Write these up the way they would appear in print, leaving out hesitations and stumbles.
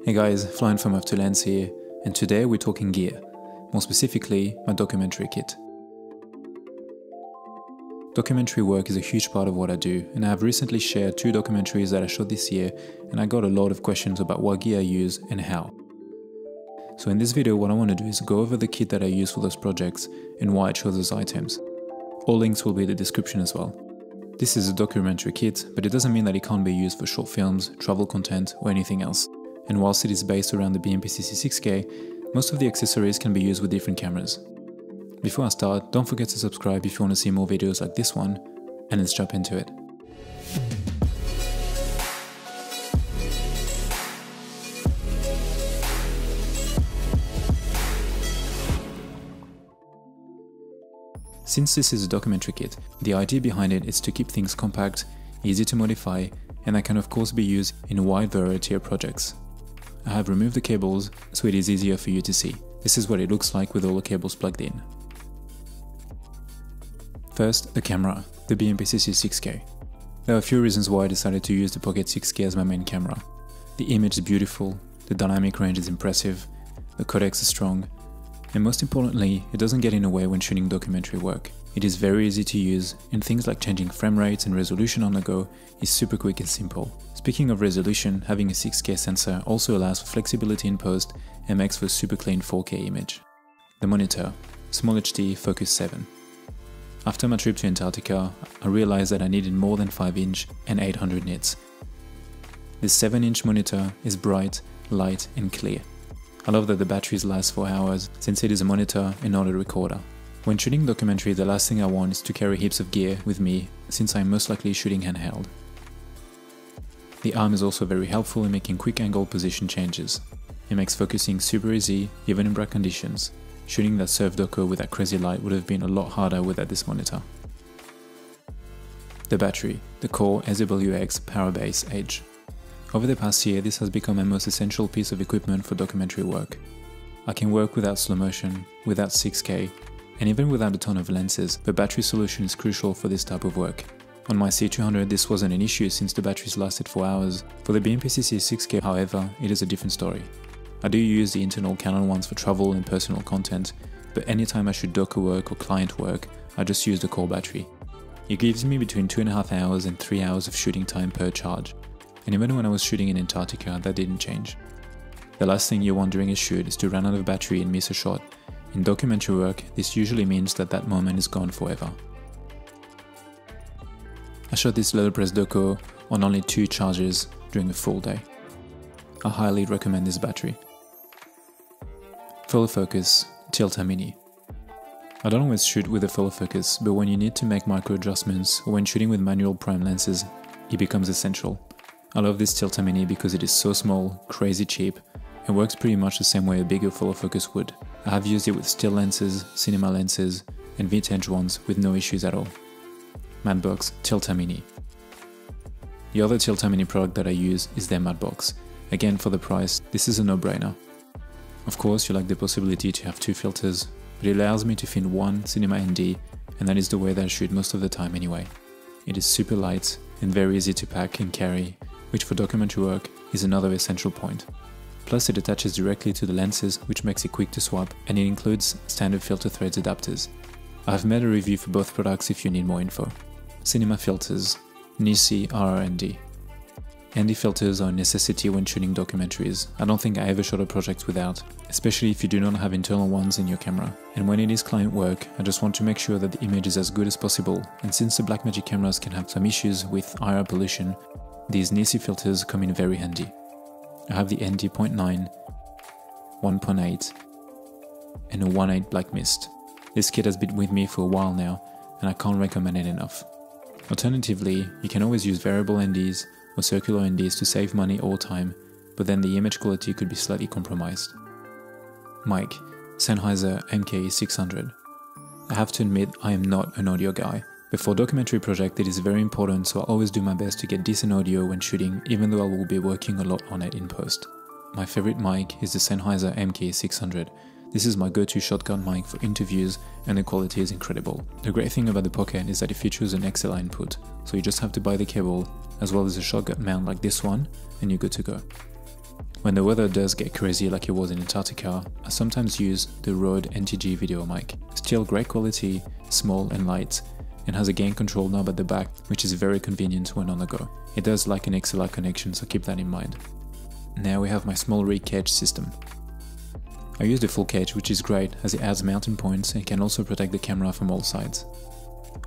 Hey guys, Flying from Earth to Lens here, and today we're talking gear, more specifically my documentary kit. Documentary work is a huge part of what I do, and I have recently shared 2 documentaries that I shot this year, and I got a lot of questions about what gear I use and how. So in this video what I want to do is go over the kit that I use for those projects and why I chose those items. All links will be in the description as well. This is a documentary kit, but it doesn't mean that it can't be used for short films, travel content or anything else. And whilst it is based around the BMPCC 6K, most of the accessories can be used with different cameras. Before I start, don't forget to subscribe if you want to see more videos like this one, and let's jump into it. Since this is a documentary kit, the idea behind it is to keep things compact, easy to modify, and that can of course be used in a wide variety of projects. I have removed the cables so it is easier for you to see. This is what it looks like with all the cables plugged in. First, the camera, the BMPCC 6K. There are a few reasons why I decided to use the Pocket 6K as my main camera. The image is beautiful, the dynamic range is impressive, the codecs is strong, and most importantly, it doesn't get in the way when shooting documentary work. It is very easy to use, and things like changing frame rates and resolution on the go is super quick and simple. Speaking of resolution, having a 6K sensor also allows for flexibility in post and makes for a super clean 4K image. The monitor, Small HD Focus 7. After my trip to Antarctica, I realized that I needed more than 5-inch and 800 nits. This 7-inch monitor is bright, light and clear. I love that the batteries last for hours since it is a monitor and not a recorder. When shooting documentary, the last thing I want is to carry heaps of gear with me since I am most likely shooting handheld. The arm is also very helpful in making quick angle position changes. It makes focusing super easy even in bright conditions. Shooting that surf doco with that crazy light would have been a lot harder without this monitor. The battery, the Core SWX Powerbase Edge. Over the past year, this has become my most essential piece of equipment for documentary work. I can work without slow motion, without 6K, and even without a ton of lenses. The battery solution is crucial for this type of work. On my C200 this wasn't an issue since the batteries lasted for hours. For the BMPCC 6K however, it is a different story. I do use the internal Canon ones for travel and personal content, but anytime I shoot docu work or client work, I just use the Core battery. It gives me between 2.5 hours and 3 hours of shooting time per charge. And even when I was shooting in Antarctica, that didn't change. The last thing you want during a shoot is to run out of battery and miss a shot. In documentary work, this usually means that that moment is gone forever. I shot this letterpress doco on only 2 charges during a full day. I highly recommend this battery. Follow focus, Tilta Mini. I don't always shoot with a follow focus, but when you need to make micro adjustments or when shooting with manual prime lenses, it becomes essential. I love this Tilta Mini because it is so small, crazy cheap, and works pretty much the same way a bigger follow focus would. I have used it with still lenses, cinema lenses, and vintage ones with no issues at all. Mudbox Tilta Mini. The other Tilta Mini product that I use is their Mudbox. Again, for the price, this is a no-brainer. Of course, you like the possibility to have 2 filters, but it allows me to fit one cinema ND, and that is the way that I shoot most of the time anyway. It is super light and very easy to pack and carry, which for documentary work is another essential point. Plus it attaches directly to the lenses, which makes it quick to swap, and it includes standard filter threads adapters. I have made a review for both products if you need more info. Cinema filters, Nisi RRND. ND filters are a necessity when shooting documentaries. I don't think I ever shot a project without, especially if you do not have internal ones in your camera. And when it is client work, I just want to make sure that the image is as good as possible, and since the Blackmagic cameras can have some issues with IR pollution, these Nisi filters come in very handy. I have the ND 0.9, 1.8 and a 1.8 black mist. This kit has been with me for a while now and I can't recommend it enough. Alternatively, you can always use variable NDs or circular NDs to save money or time, but then the image quality could be slightly compromised. Mic, Sennheiser MK600. I have to admit I am not an audio guy. But for a documentary project it is very important, so I always do my best to get decent audio when shooting, even though I will be working a lot on it in post. My favorite mic is the Sennheiser MK600. This is my go-to shotgun mic for interviews and the quality is incredible. The great thing about the Pocket is that it features an XLR input, so you just have to buy the cable as well as a shotgun mount like this one and you're good to go. When the weather does get crazy like it was in Antarctica, I sometimes use the Rode NTG video mic. Still great quality, small and light, and has a gain control knob at the back, which is very convenient when on the go. It does like an XLR connection, so keep that in mind. Now we have my small rig cage system. I use the full cage, which is great as it adds mounting points and can also protect the camera from all sides.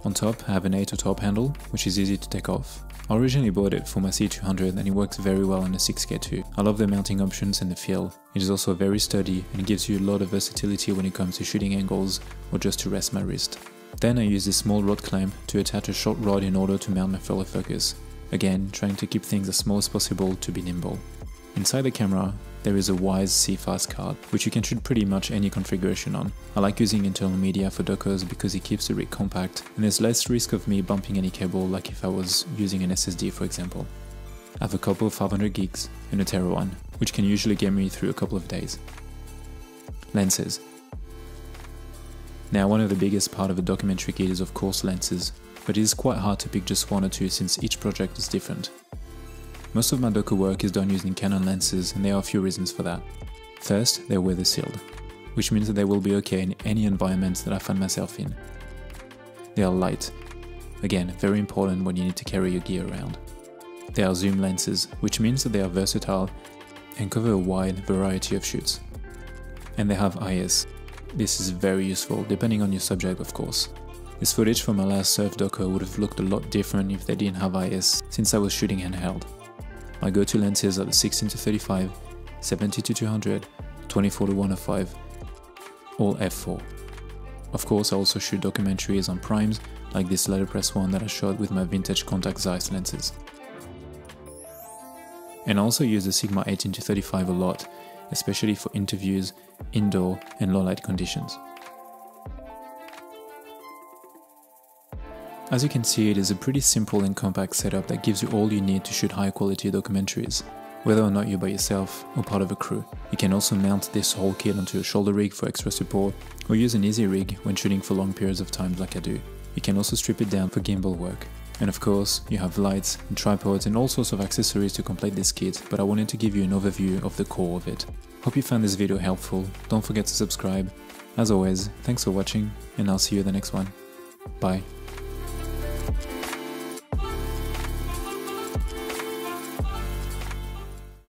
On top I have an 8 top handle, which is easy to take off. I originally bought it for my C200 and it works very well on the 6K too. I love the mounting options and the feel. It is also very sturdy and gives you a lot of versatility when it comes to shooting angles or just to rest my wrist. Then I use this small rod clamp to attach a short rod in order to mount my fellow focus. Again, trying to keep things as small as possible to be nimble. Inside the camera, there is a Wise C-Fast card, which you can shoot pretty much any configuration on. I like using internal media for docos because it keeps the rig compact and there's less risk of me bumping any cable like if I was using an SSD for example. I have a couple of 500 gigs and a Tera one, which can usually get me through a couple of days. Lenses. Now one of the biggest part of a documentary kit is of course lenses, but it is quite hard to pick just one or two since each project is different. Most of my docu work is done using Canon lenses and there are a few reasons for that. First, they're weather sealed, which means that they will be okay in any environment that I find myself in. They are light, again very important when you need to carry your gear around. They are zoom lenses, which means that they are versatile and cover a wide variety of shoots. And they have IS. This is very useful depending on your subject of course. This footage from my last surf doco would have looked a lot different if they didn't have IS since I was shooting handheld. My go-to lenses are the 16-35, 70-200, 24-105, all f4. Of course I also shoot documentaries on primes like this letterpress one that I shot with my vintage Contax Zeiss lenses. And I also use the Sigma 18-35 a lot, especially for interviews, indoor and low light conditions. As you can see, it is a pretty simple and compact setup that gives you all you need to shoot high quality documentaries, whether or not you're by yourself or part of a crew. You can also mount this whole kit onto a shoulder rig for extra support, or use an easy rig when shooting for long periods of time like I do. You can also strip it down for gimbal work. And of course, you have lights and tripods and all sorts of accessories to complete this kit, but I wanted to give you an overview of the core of it. Hope you found this video helpful, don't forget to subscribe. As always, thanks for watching, and I'll see you in the next one. Bye.